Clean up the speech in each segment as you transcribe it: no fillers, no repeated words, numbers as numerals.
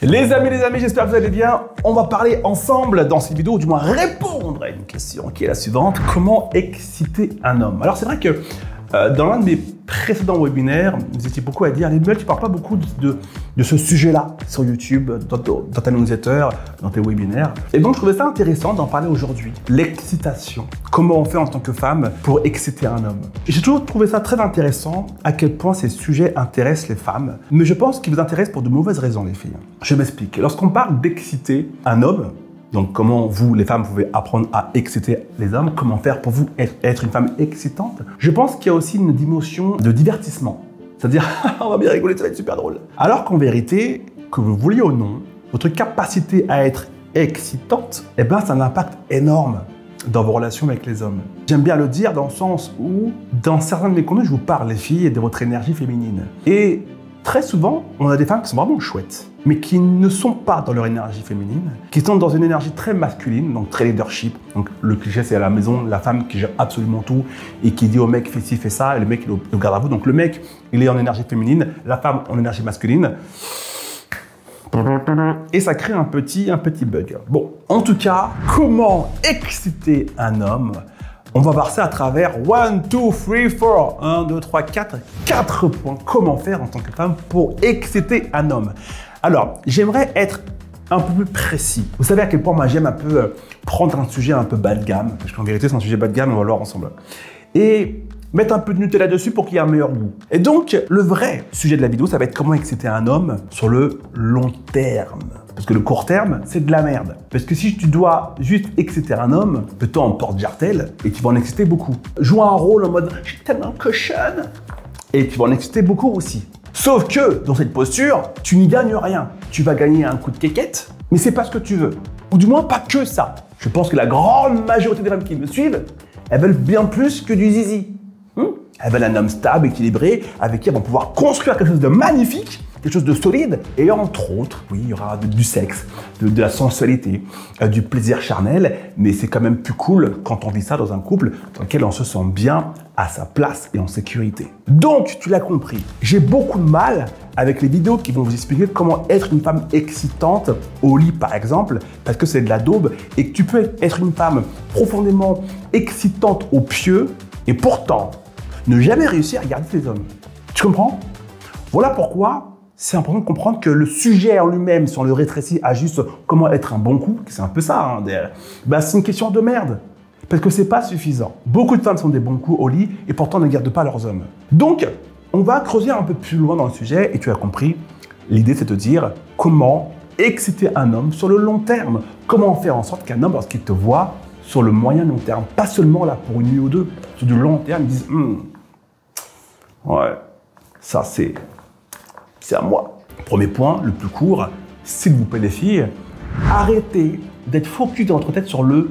Les amis, j'espère que vous allez bien. On va parler ensemble dans cette vidéo, ou du moins répondre à une question qui est la suivante. Comment exciter un homme? Alors c'est vrai que dans l'un de mes précédents webinaires, vous étiez beaucoup à dire, Lemuel, tu ne parles pas beaucoup de ce sujet-là sur YouTube, dans ta newsletter, dans tes webinaires. Et donc je trouvais ça intéressant d'en parler aujourd'hui. L'excitation. Comment on fait en tant que femme pour exciter un homme? Et j'ai toujours trouvé ça très intéressant à quel point ces sujets intéressent les femmes. Mais je pense qu'ils vous intéressent pour de mauvaises raisons, les filles. Je m'explique. Lorsqu'on parle d'exciter un homme, donc comment vous, les femmes, pouvez apprendre à exciter les hommes, comment faire pour vous être une femme excitante, je pense qu'il y a aussi une dimension de divertissement. C'est-à-dire, on va bien rigoler, ça va être super drôle. Alors qu'en vérité, que vous vouliez ou non, votre capacité à être excitante, eh ben, ça a un impact énorme dans vos relations avec les hommes. J'aime bien le dire dans le sens où, dans certains de mes contenus, je vous parle, les filles, de votre énergie féminine. Et très souvent, on a des femmes qui sont vraiment chouettes, mais qui ne sont pas dans leur énergie féminine, qui sont dans une énergie très masculine, donc très leadership. Donc le cliché, c'est à la maison, la femme qui gère absolument tout et qui dit au mec, fais ci, fais ça, et le mec, il le garde à vous. Donc le mec, il est en énergie féminine, la femme en énergie masculine. Et ça crée un petit bug. Bon, en tout cas, comment exciter un homme? On va voir ça à travers 1, 2, 3, 4. 1, 2, 3, 4. 4 points. Comment faire en tant que femme pour exciter un homme? Alors, j'aimerais être un peu plus précis. Vous savez à quel point moi j'aime un peu prendre un sujet un peu bas de gamme, parce qu'en vérité c'est un sujet bas de gamme, on va le voir ensemble. Et mettre un peu de Nutella dessus pour qu'il y ait un meilleur goût. Et donc, le vrai sujet de la vidéo, ça va être comment exciter un homme sur le long terme. Parce que le court terme, c'est de la merde. Parce que si tu dois juste exciter un homme, peut-être en porte-jartel, et tu vas en exciter beaucoup. Joue un rôle en mode « je suis tellement cochonne » et tu vas en exciter beaucoup aussi. Sauf que, dans cette posture, tu n'y gagnes rien. Tu vas gagner un coup de quéquette, mais c'est pas ce que tu veux. Ou du moins, pas que ça. Je pense que la grande majorité des femmes qui me suivent, elles veulent bien plus que du zizi. Elles veulent un homme stable, équilibré, avec qui elles vont pouvoir construire quelque chose de magnifique, quelque chose de solide, et entre autres, oui, il y aura du sexe, de la sensualité, du plaisir charnel, mais c'est quand même plus cool quand on vit ça dans un couple dans lequel on se sent bien à sa place et en sécurité. Donc, tu l'as compris, j'ai beaucoup de mal avec les vidéos qui vont vous expliquer comment être une femme excitante au lit, par exemple, parce que c'est de la daube, et que tu peux être une femme profondément excitante au pieu, et pourtant, ne jamais réussir à garder tes hommes. Tu comprends? Voilà pourquoi c'est important de comprendre que le sujet en lui-même, si on le rétrécit à juste comment être un bon coup, c'est un peu ça, hein, ben c'est une question de merde. Parce que c'est pas suffisant. Beaucoup de femmes sont des bons coups au lit et pourtant ne gardent pas leurs hommes. Donc, on va creuser un peu plus loin dans le sujet et tu as compris, l'idée c'est de dire comment exciter un homme sur le long terme. Comment faire en sorte qu'un homme, lorsqu'il te voit, sur le moyen long terme, pas seulement là pour une nuit ou deux, sur du long terme, ils disent ouais, ça c'est à moi. Premier point, le plus court, s'il vous plaît les filles, arrêtez d'être focus dans votre tête sur le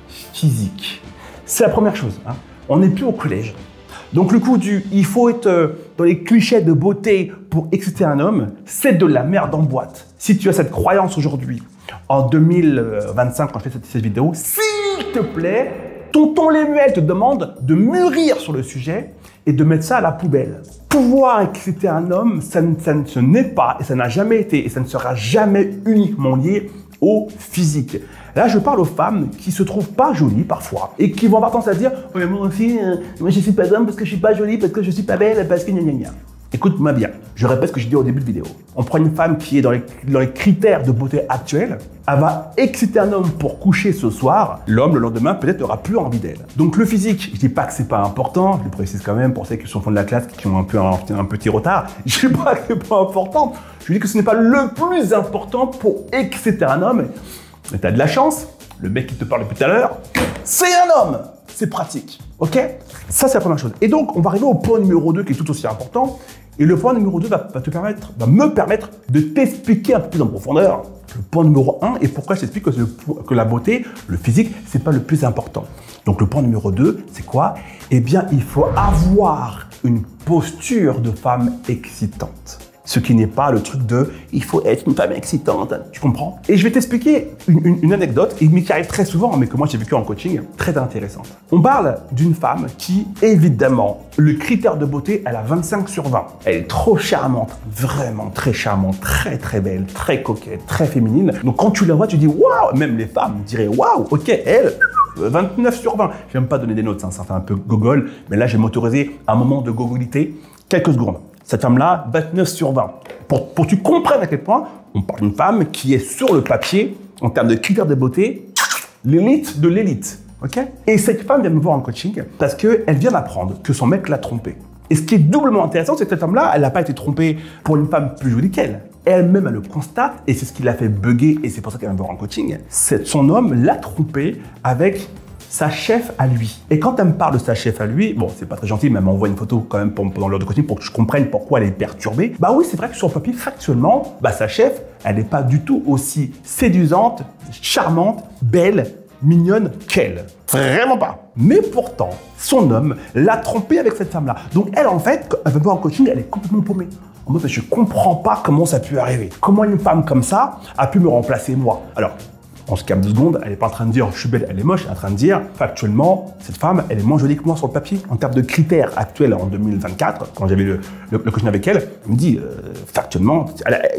physique. C'est la première chose. Hein. On n'est plus au collège. Donc le coup du il faut être dans les clichés de beauté pour exciter un homme, c'est de la merde en boîte. Si tu as cette croyance aujourd'hui, en 2025, quand je fais cette vidéo, s'il te plaît, tonton Lemuel te demande de mûrir sur le sujet et de mettre ça à la poubelle. Pouvoir exciter un homme, ce n'est pas, et ça n'a jamais été, et ça ne sera jamais uniquement lié au physique. Là, je parle aux femmes qui se trouvent pas jolies parfois et qui vont avoir tendance à dire « Ouais, moi aussi, moi je suis pas homme parce que je suis pas jolie, parce que je suis pas belle, parce que gna gna gna ». Écoute-moi bien, je répète ce que j'ai dit au début de vidéo. On prend une femme qui est dans les critères de beauté actuels, elle va exciter un homme pour coucher ce soir, l'homme le lendemain peut-être n'aura plus envie d'elle. Donc le physique, je dis pas que c'est pas important, je le précise quand même pour ceux qui sont au fond de la classe, qui ont un petit retard, je dis pas que c'est pas important, je dis que ce n'est pas le plus important pour exciter un homme. Mais t'as de la chance, le mec qui te parle depuis tout à l'heure, c'est un homme. C'est pratique, ok? Ça, c'est la première chose. Et donc, on va arriver au point numéro 2 qui est tout aussi important. Et le point numéro 2 va me permettre de t'expliquer un peu plus en profondeur le point numéro 1 et pourquoi je t'explique que la beauté, le physique, c'est pas le plus important. Donc, le point numéro 2, c'est quoi? Eh bien, il faut avoir une posture de femme excitante. Ce qui n'est pas le truc de « il faut être une femme excitante », tu comprends? Et je vais t'expliquer une anecdote, mais qui arrive très souvent, mais que moi j'ai vécu en coaching, très intéressante. On parle d'une femme qui, évidemment, le critère de beauté, elle a 25 sur 20. Elle est trop charmante, vraiment très charmante, très très belle, très coquette, très féminine. Donc quand tu la vois, tu dis « waouh », même les femmes diraient « waouh, ok, elle… » 29 sur 20. Je n'aime pas donner des notes, ça fait un peu gogol, mais là, je vais m'autoriser un moment de gogolité, quelques secondes. Cette femme-là, 29 sur 20. Pour que tu comprennes à quel point on parle d'une femme qui est sur le papier, en termes de critères de beauté, l'élite de l'élite. Okay? Et cette femme vient me voir en coaching parce qu'elle vient d'apprendre que son mec l'a trompée. Et ce qui est doublement intéressant, c'est que cette femme-là, elle n'a pas été trompée pour une femme plus jolie qu'elle. Elle-même, elle le constate, et c'est ce qui l'a fait bugger, et c'est pour ça qu'elle vient me voir en coaching. Son homme l'a trompée avec sa chef à lui. Et quand elle me parle de sa chef à lui, bon, c'est pas très gentil, mais elle m'envoie une photo quand même pendant l'heure de coaching pour que je comprenne pourquoi elle est perturbée. Bah oui, c'est vrai que sur le papier, factuellement, bah sa chef, elle n'est pas du tout aussi séduisante, charmante, belle, mignonne qu'elle. Vraiment pas. Mais pourtant, son homme l'a trompée avec cette femme-là. Donc elle, en fait, quand elle veut voir en coaching, elle est complètement paumée. En mode, je comprends pas comment ça a pu arriver. Comment une femme comme ça a pu me remplacer moi? Alors, on se calme 2 secondes, elle n'est pas en train de dire « je suis belle, elle est moche », elle est en train de dire « factuellement, cette femme, elle est moins jolie que moi sur le papier ». En termes de critères actuels en 2024, quand j'avais le coaching avec elle, elle me dit « factuellement,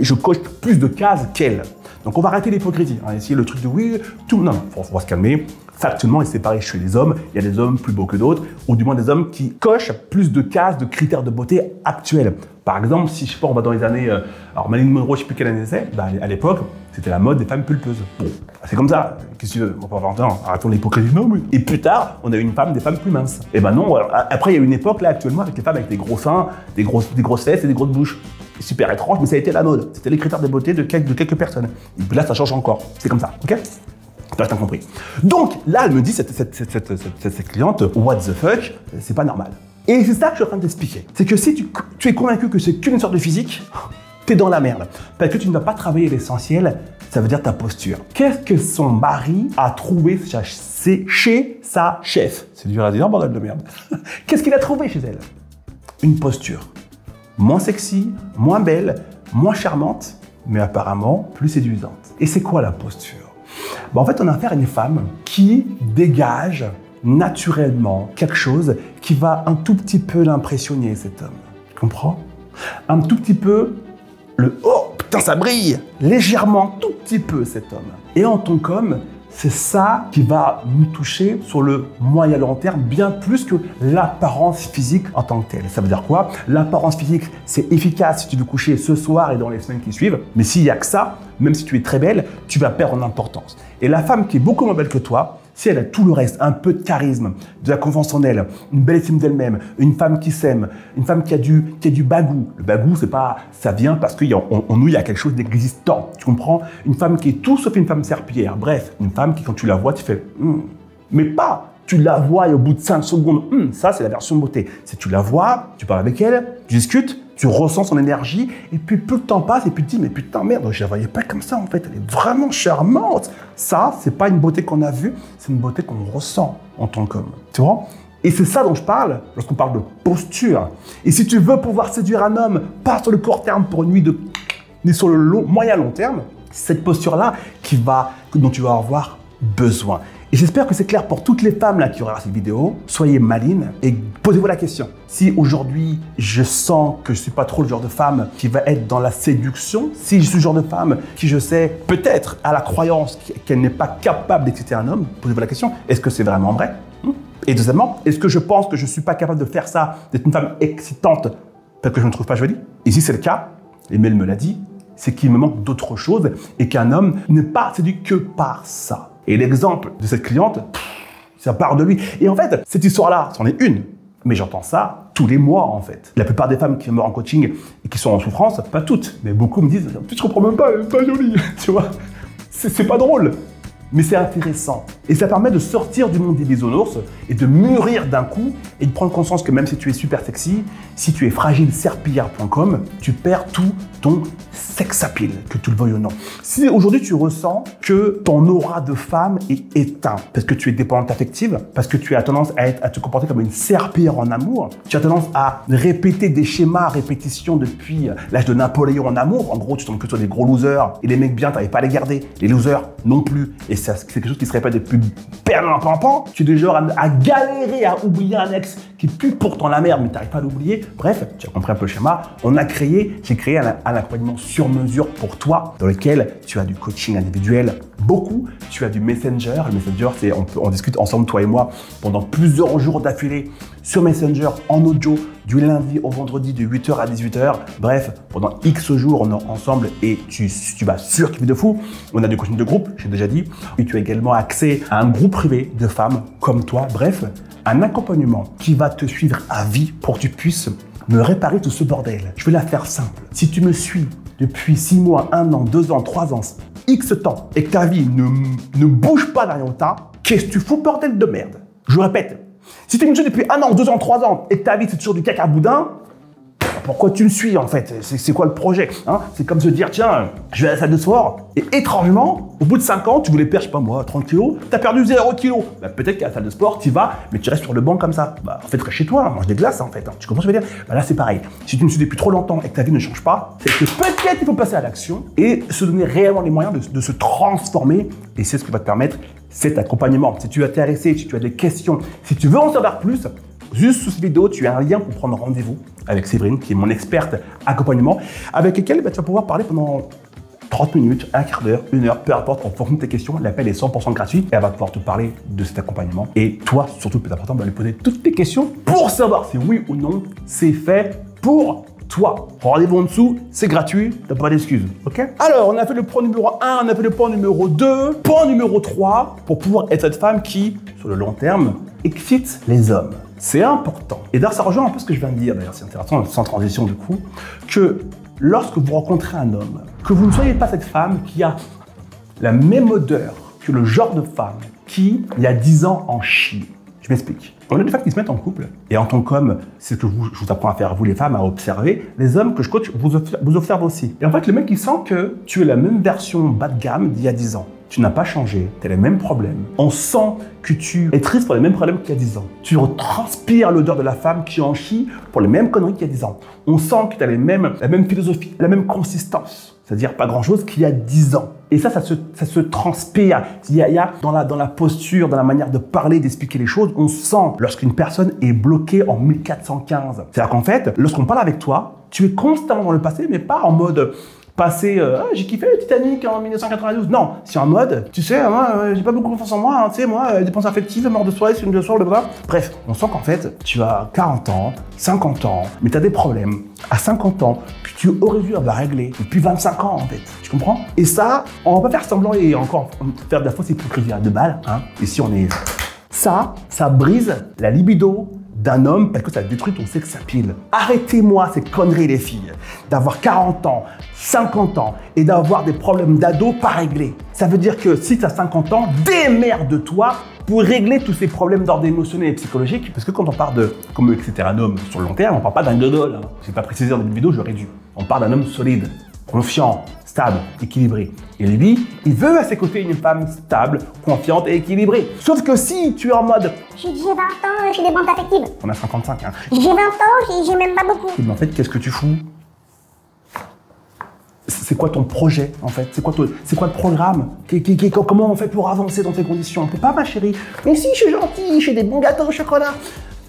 je coche plus de cases qu'elle ». Donc on va arrêter l'hypocrisie, hein, essayer le truc de « oui, tout ». Non, on va se calmer. Factuellement, et c'est pareil chez les hommes, il y a des hommes plus beaux que d'autres, ou du moins des hommes qui cochent plus de cases de critères de beauté actuels. Par exemple, si je sais pas, on va dans les années, alors Marilyn Monroe, je sais plus quelle année c'est, bah, à l'époque, c'était la mode des femmes pulpeuses. Bon, c'est comme ça, qu'est-ce que tu veux, on va pas avoir temps, arrêtons l'hypocrisie, non mais… Et plus tard, on a eu une femme, des femmes plus minces. Et ben non, alors, après il y a eu une époque là actuellement avec les femmes avec des gros seins, des grosses fesses et des grosses bouches. C'est super étrange, mais ça a été la mode. C'était les critères de beauté de quelques personnes. Et puis là, ça change encore. C'est comme ça, ok? T'as compris. Donc là, elle me dit, cette cliente, what the fuck, c'est pas normal. Et c'est ça que je suis en train de t'expliquer. C'est que si tu es convaincu que c'est qu'une sorte de physique, t'es dans la merde. Parce que tu ne vas pas travailler l'essentiel, ça veut dire ta posture. Qu'est-ce que son mari a trouvé chez sa chef? C'est dur à dire, bordel de merde. Qu'est-ce qu'il a trouvé chez elle? Une posture. Moins sexy, moins belle, moins charmante, mais apparemment plus séduisante. Et c'est quoi la posture? En fait, on a affaire à une femme qui dégage naturellement quelque chose qui va un tout petit peu l'impressionner, cet homme. Tu comprends? Un tout petit peu le « oh, putain, ça brille !» légèrement, tout petit peu, cet homme. Et en tant qu'homme, c'est ça qui va nous toucher sur le moyen long terme, bien plus que l'apparence physique en tant que telle. Ça veut dire quoi? L'apparence physique, c'est efficace si tu veux coucher ce soir et dans les semaines qui suivent. Mais s'il n'y a que ça, même si tu es très belle, tu vas perdre en importance. Et la femme qui est beaucoup moins belle que toi, si elle a tout le reste, un peu de charisme, de la confiance en elle, une belle estime d'elle-même, une femme qui s'aime, une femme qui a du bagou. Le bagou, c'est pas, ça vient parce qu'en nous, il y a quelque chose d'existant. Tu comprends? Une femme qui est tout sauf une femme serpillière. Bref, une femme qui, quand tu la vois, tu fais mais pas. Tu la vois et au bout de 5 secondes, ça, c'est la version beauté. Si tu la vois, tu parles avec elle, tu discutes, tu ressens son énergie, et puis plus le temps passe, et puis tu te dis, mais putain, merde, je la voyais pas comme ça, en fait, elle est vraiment charmante. Ça, c'est pas une beauté qu'on a vue, c'est une beauté qu'on ressent en tant qu'homme. Tu vois? Et c'est ça dont je parle lorsqu'on parle de posture. Et si tu veux pouvoir séduire un homme, pas sur le court terme pour une nuit de… mais sur le moyen long terme, c'est cette posture-là dont tu vas avoir besoin. Et j'espère que c'est clair pour toutes les femmes là qui regardent cette vidéo. Soyez malines et posez-vous la question. Si aujourd'hui, je sens que je ne suis pas trop le genre de femme qui va être dans la séduction, si je suis le genre de femme qui, je sais, peut-être a la croyance qu'elle n'est pas capable d'exciter un homme, posez-vous la question, est-ce que c'est vraiment vrai? Et deuxièmement, est-ce que je pense que je ne suis pas capable de faire ça, d'être une femme excitante parce que je ne me trouve pas jolie? Et si c'est le cas, et Mel me l'a dit, c'est qu'il me manque d'autres choses et qu'un homme n'est pas séduit que par ça. Et l'exemple de cette cliente, ça part de lui. Et en fait, cette histoire-là, c'en est une. Mais j'entends ça tous les mois, en fait. La plupart des femmes qui me en coaching et qui sont en souffrance, pas toutes, mais beaucoup me disent « Tu te comprends même pas, elle est pas jolie. » Tu vois, c'est pas drôle. mais c'est intéressant. Et ça permet de sortir du monde des bisounours et de mûrir d'un coup et de prendre conscience que même si tu es super sexy, si tu es fragile, serpillière.com, tu perds tout ton sex appeal, que tu le veuilles ou non. Si aujourd'hui tu ressens que ton aura de femme est éteint, parce que tu es dépendante affective, parce que tu as tendance à te comporter comme une serpillière en amour, tu as tendance à répéter des schémas à répétition depuis l'âge de Napoléon en amour, en gros tu tombes que sur des gros losers, et les mecs bien, t'arrives pas à les garder, les losers non plus, et c'est quelque chose qui se répète depuis permanent, tu es du genre à galérer à oublier un ex qui pue pourtant la merde, mais t'arrives pas à l'oublier. Bref, tu as compris un peu le schéma, j'ai créé un accompagnement sur mesure pour toi, dans lequel tu as du coaching individuel, beaucoup, tu as du Messenger. Le Messenger, c'est on discute ensemble, toi et moi, pendant plusieurs jours d'affilée sur Messenger, en audio, du lundi au vendredi, de 8h à 18h. Bref, pendant X jours, on est ensemble et tu vas surkiffer de fou. On a du coaching de groupe, j'ai déjà dit. Et tu as également accès à un groupe privé de femmes comme toi. Bref, un accompagnement qui va te suivre à vie pour que tu puisses me réparer tout ce bordel. Je vais la faire simple. Si tu me suis depuis 6 mois, 1 an, 2 ans, 3 ans, X temps, et que ta vie ne bouge pas d'un iota, qu'est-ce que tu fous, bordel de merde? Je répète, si tu me suis depuis 1 an, 2 ans, 3 ans, et que ta vie c'est toujours du caca boudin, pourquoi tu me suis en fait? C'est quoi le projet, hein? C'est comme se dire, tiens, je vais à la salle de sport, et étrangement, au bout de 5 ans, tu voulais perdre, je sais pas moi, 30 kilos, t'as perdu 0 kilos. Bah, peut-être qu'à la salle de sport, tu vas, mais tu restes sur le banc comme ça. Bah, en fait, reste chez toi, mange des glaces en fait. Hein. Tu comprends ce que je veux dire? Bah, là, c'est pareil. Si tu me suis depuis trop longtemps et que ta vie ne change pas, c'est que peut-être il faut passer à l'action et se donner réellement les moyens de se transformer. Et c'est ce qui va te permettre cet accompagnement. Si tu es intéressé, si tu as des questions, si tu veux en savoir plus, juste sous cette vidéo, tu as un lien pour prendre rendez-vous avec Séverine, qui est mon experte accompagnement, avec laquelle tu vas pouvoir parler pendant 30 minutes, un quart d'heure, 1 heure, peu importe, en fonction de tes questions. L'appel est 100% gratuit et elle va pouvoir te parler de cet accompagnement. Et toi, surtout le plus important, va lui poser toutes tes questions pour savoir si oui ou non c'est fait pour toi. Rendez-vous en dessous, c'est gratuit, t'as pas d'excuses, ok? Alors, on a fait le point numéro 1, on a fait le point numéro 2, point numéro 3, pour pouvoir être cette femme qui, sur le long terme, excite les hommes. C'est important. Et d'ailleurs, ça rejoint un peu ce que je viens de dire, d'ailleurs, c'est intéressant, sans transition du coup, que lorsque vous rencontrez un homme, que vous ne soyez pas cette femme qui a la même odeur que le genre de femme qui, il y a 10 ans, en chie. Je m'explique. On a des femmes qui se mettent en couple, et en tant qu'homme, c'est ce que je vous apprends à faire, vous les femmes, à observer. Les hommes que je coach vous observent aussi. Et en fait, le mec, il sent que tu es la même version bas de gamme d'il y a 10 ans. Tu n'as pas changé, tu as les mêmes problèmes. On sent que tu es triste pour les mêmes problèmes qu'il y a 10 ans. Tu transpires l'odeur de la femme qui en chie pour les mêmes conneries qu'il y a 10 ans. On sent que tu as la même philosophie, la même consistance. C'est-à-dire pas grand-chose qu'il y a 10 ans. Et ça se transpire. Il y a dans la posture, dans la manière de parler, d'expliquer les choses, on sent lorsqu'une personne est bloquée en 1415. C'est-à-dire qu'en fait, lorsqu'on parle avec toi, tu es constamment dans le passé, mais pas en mode passé, j'ai kiffé le Titanic en 1992. Non, c'est en mode, tu sais, moi, j'ai pas beaucoup confiance en moi, hein, tu sais, moi, dépenses affectives, mort de soirée, c'est une de soir, blablabla. Bref, on sent qu'en fait, tu as 40 ans, 50 ans, mais tu as des problèmes à 50 ans que tu aurais dû avoir réglé depuis 25 ans, en fait. Tu comprends? Et ça, on va pas faire semblant et encore faire de la fausse hypocrisie à 2 balles, hein. Ici, on est... Ça brise la libido d'un homme parce que ça détruit ton sex appeal. Arrêtez-moi ces conneries, les filles, d'avoir 40 ans, 50 ans et d'avoir des problèmes d'ado pas réglés. Ça veut dire que si tu as 50 ans, démerde-toi pour régler tous ces problèmes d'ordre émotionnel et psychologique. Parce que quand on parle de comment exciter un homme sur le long terme, on parle pas d'un dodol. Hein. Je n'ai pas précisé dans une vidéo, j'aurais dû. On parle d'un homme solide, confiant, stable, équilibré. Et lui, il veut à ses côtés une femme stable, confiante et équilibrée. Sauf que si tu es en mode j'ai 20 ans, j'ai des bandes affectives. On a 55, hein. J'ai 20 ans, j'ai même pas beaucoup. Mais en fait, qu'est-ce que tu fous? C'est quoi ton projet, en fait? C'est quoi le programme? Comment on fait pour avancer dans ces conditions? On peut pas, ma chérie. Mais si, je suis gentil, j'ai des bons gâteaux au chocolat.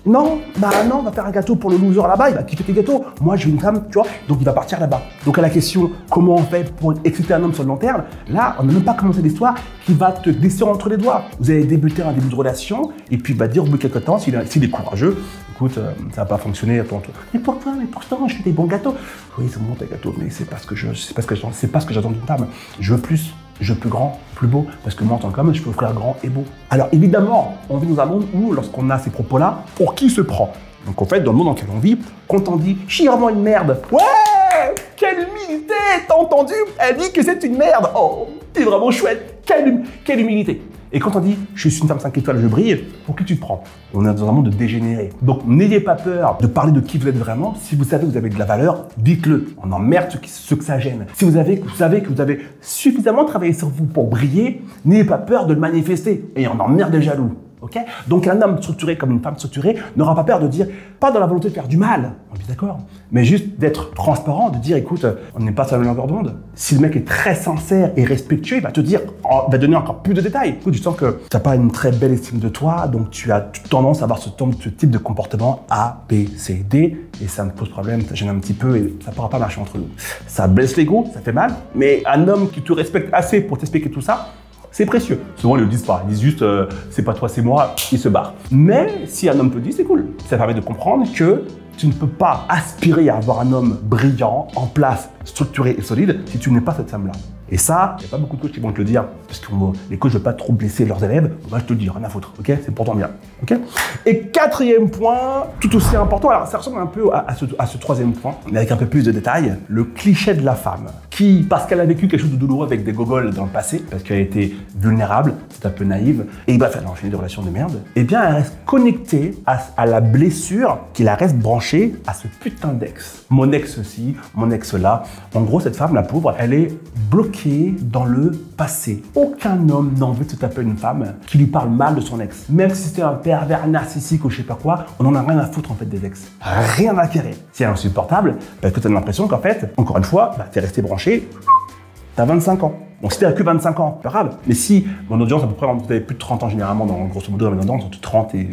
Non, bah non, on va faire un gâteau pour le loser là-bas, il va kiffer tes gâteaux. Moi, je veux une femme, tu vois, donc il va partir là-bas. Donc à la question, comment on fait pour exciter un homme sur le long terme, là, on n'a même pas commencé l'histoire qui va te glisser entre les doigts. Vous allez débuter un début de relation, et puis il va dire au bout de quelques temps, s'il est courageux, écoute, ça va pas fonctionner, attends. Mais pourquoi? Mais pourtant, je fais des bons gâteaux. Oui, c'est bon tes gâteaux, mais c'est pas ce que j'attends d'une femme. Je veux plus. Je veux plus grand, plus beau, parce que moi, en tant qu'homme, je peux offrir grand et beau. Alors évidemment, on vit dans un monde où, lorsqu'on a ces propos-là, pour qui se prend? Donc en fait, dans le monde dans lequel on vit, quand on dit « je suis vraiment une merde », ouais, quelle humilité, t'as entendu? Elle dit que c'est une merde. Oh, t'es vraiment chouette. Quelle humilité. Et quand on dit « je suis une femme 5 étoiles, je brille », pour qui tu te prends? On est dans un monde de dégénérés. Donc n'ayez pas peur de parler de qui vous êtes vraiment. Si vous savez que vous avez de la valeur, dites-le. On emmerde ceux que ça gêne. Si vous savez que vous avez suffisamment travaillé sur vous pour briller, n'ayez pas peur de le manifester. Et on emmerde les jaloux. Okay? Donc un homme structuré comme une femme structurée n'aura pas peur de dire, pas dans la volonté de faire du mal, on est d'accord, mais juste d'être transparent, de dire écoute, on n'est pas sur la même longueur d'onde. Si le mec est très sincère et respectueux, il va te dire, il va donner encore plus de détails. Écoute, tu sens que tu n'as pas une très belle estime de toi, donc tu as tendance à avoir ce type de comportement A, B, C, D, et ça me pose problème, ça gêne un petit peu et ça ne pourra pas marcher entre nous. Ça blesse l'ego, ça fait mal, mais un homme qui te respecte assez pour t'expliquer tout ça, c'est précieux. Souvent, ils ne le disent pas. Ils disent juste c'est pas toi, c'est moi, ils se barrent. Mais si un homme te le dit, c'est cool. Ça permet de comprendre que tu ne peux pas aspirer à avoir un homme brillant, en place, structuré et solide si tu n'es pas cette femme-là. Et ça, il n'y a pas beaucoup de coachs qui vont te le dire, parce que les coachs ne veulent pas trop blesser leurs élèves. Moi, je te le dis, rien à foutre, ok? C'est pourtant bien, ok? Et quatrième point, tout aussi important, alors ça ressemble un peu à ce troisième point, mais avec un peu plus de détails, le cliché de la femme, qui, parce qu'elle a vécu quelque chose de douloureux avec des gogoles dans le passé, parce qu'elle a été vulnérable, c'est un peu naïve, et bref, elle a enchaîné des relations de merde, eh bien, elle reste connectée à la blessure qui la reste branchée à ce putain d'ex. Mon ex ci, mon ex là. En gros, cette femme, la pauvre, elle est bloquée dans le passé. Aucun homme n'a envie de se taper une femme qui lui parle mal de son ex. Même si c'était un pervers narcissique ou je sais pas quoi, on en a rien à foutre en fait des ex. Rien à carrer. C'est insupportable parce que tu as l'impression qu'en fait, encore une fois, tu es resté branché, tu as 25 ans. Donc si tu n'as que 25 ans, pas grave. Mais si mon audience, à peu près, vous avez plus de 30 ans généralement, grosso modo, dans mes audiences, entre 30 et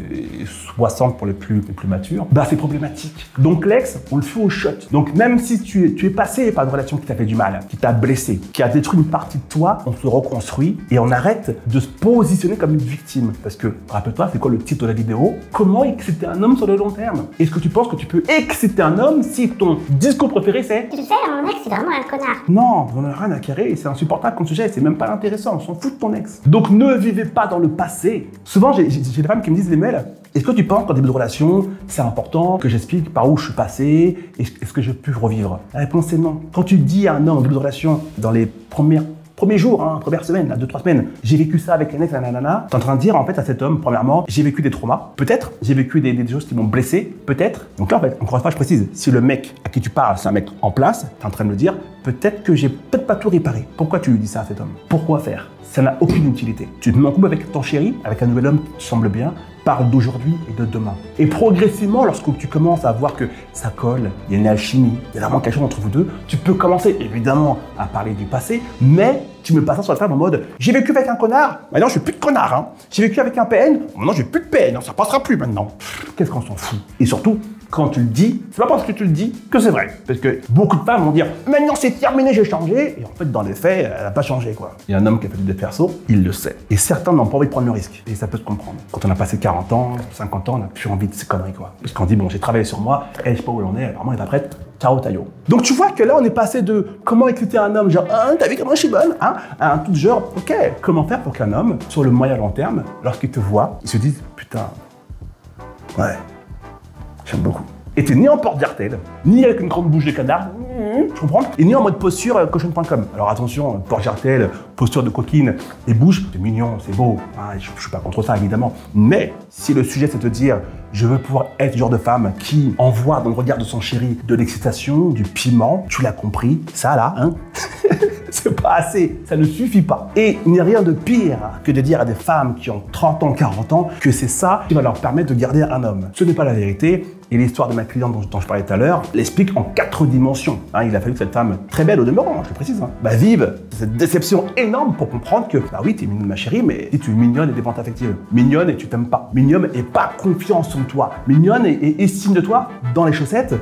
60 pour les plus matures, bah c'est problématique. Donc l'ex, on le fait au shot. Donc même si tu es passé par une relation qui t'a fait du mal, qui t'a blessé, qui a détruit une partie de toi, on se reconstruit et on arrête de se positionner comme une victime. Parce que, rappelle-toi, c'est quoi le titre de la vidéo? Comment exciter un homme sur le long terme? Est-ce que tu penses que tu peux exciter un homme si ton discours préféré c'est Tu sais, mon ex, c'est vraiment un connard. Non, on n'a rien à carrer et c'est insupportable comme sujet, c'est même pas intéressant, on s'en fout de ton ex. Donc ne vivez pas dans le passé. Souvent, j'ai des femmes qui me disent, les mails, est-ce que tu penses qu'en début de relation, c'est important que j'explique par où je suis passé, est-ce que je peux revivre? La réponse c'est non. Quand tu dis à un homme en début de relation, dans les premiers jours, première semaine, 2-3 semaines, j'ai vécu ça avec un ex, nanana, t'es en train de dire en fait à cet homme, premièrement, j'ai vécu des traumas, peut-être, j'ai vécu des choses qui m'ont blessé, peut-être. Donc là en fait, encore une fois, je précise, si le mec à qui tu parles, c'est un mec en place, t'es en train de me dire, peut-être que j'ai peut-être pas tout réparé. Pourquoi tu lui dis ça à cet homme? Pourquoi faire? Ça n'a aucune utilité. Tu te mets en couple avec ton chéri, avec un nouvel homme qui te semble bien, parle d'aujourd'hui et de demain. Et progressivement, lorsque tu commences à voir que ça colle, il y a une alchimie, il y a vraiment quelque chose entre vous deux, tu peux commencer évidemment à parler du passé, mais tu mets pas ça sur la table en mode « j'ai vécu avec un connard, maintenant je suis plus de connard, hein. J'ai vécu avec un PN, maintenant j'ai plus de PN, ça passera plus maintenant. » Qu'est-ce qu'on s'en fout? Et surtout, quand tu le dis, c'est pas parce que tu le dis que c'est vrai. Parce que beaucoup de femmes vont dire « maintenant c'est terminé, j'ai changé », et en fait dans les faits, elle n'a pas changé quoi. Il y a un homme qui a fait des persos, il le sait. Et certains n'ont pas envie de prendre le risque, et ça peut se comprendre. Quand on a passé 40 ans, 50 ans, on n'a plus envie de ces conneries quoi. Parce qu'on dit bon j'ai travaillé sur moi, elle je sais pas où elle en est, elle vraiment elle est pas prête, ciao taillot. Donc tu vois que là on est passé de comment écouter un homme genre ah, t'as vu comment je suis bonne, hein, à un tout genre ok, comment faire pour qu'un homme, sur le moyen long terme, lorsqu'il te voit, il se dise putain, ouais, j'aime beaucoup. Et t'es ni en porte-jartel, ni avec une grande bouche de canard, tu comprends? Et ni en mode posture cochon.com. Alors attention, porte-jartel, posture de coquine et bouche, c'est mignon, c'est beau, hein, je suis pas contre ça évidemment. Mais si le sujet c'est de te dire je veux pouvoir être le genre de femme qui envoie dans le regard de son chéri de l'excitation, du piment, tu l'as compris, ça là, hein c'est pas assez, ça ne suffit pas. Et il n'y a rien de pire que de dire à des femmes qui ont 30 ans, 40 ans que c'est ça qui va leur permettre de garder un homme. Ce n'est pas la vérité. Et l'histoire de ma cliente dont je parlais tout à l'heure l'explique en 4 dimensions. Hein, il a fallu que cette femme, très belle au demeurant, je le précise, vive cette déception énorme pour comprendre que, bah oui, t'es mignonne ma chérie, mais si tu es mignonne et dépendante affective, mignonne et tu t'aimes pas, mignonne et pas confiance en toi, mignonne et estime de toi dans les chaussettes,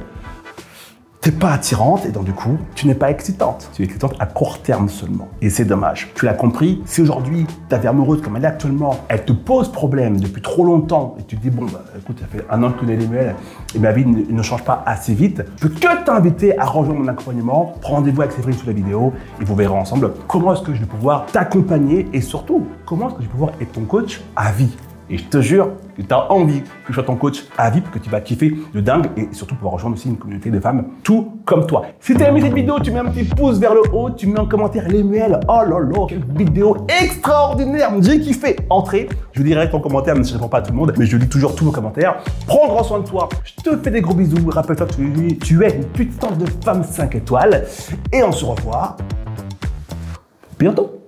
t'es pas attirante et donc du coup, tu n'es pas excitante. Tu es excitante à court terme seulement. Et c'est dommage. Tu l'as compris, si aujourd'hui, ta vie amoureuse comme elle est actuellement, elle te pose problème depuis trop longtemps et tu te dis, bon, bah, écoute, ça fait 1 an que tu connais les mails et ma vie ne change pas assez vite, je peux que t'inviter à rejoindre mon accompagnement. Prends rendez-vous avec Séverine sous la vidéo et vous verrez ensemble comment est-ce que je vais pouvoir t'accompagner et surtout, comment est-ce que je vais pouvoir être ton coach à vie. Et je te jure que tu as envie que je sois ton coach à vie, que tu vas kiffer de dingue et surtout pouvoir rejoindre aussi une communauté de femmes tout comme toi. Si tu as aimé cette vidéo, tu mets un petit pouce vers le haut, tu mets en commentaire l'email. Oh là là, quelle vidéo extraordinaire, j'ai kiffé. Entrez, je dirai ton commentaire, même si je ne réponds pas à tout le monde, mais je lis toujours tous vos commentaires. Prends grand soin de toi, je te fais des gros bisous. Rappelle-toi que tu es une putain de femme 5 étoiles et on se revoit bientôt.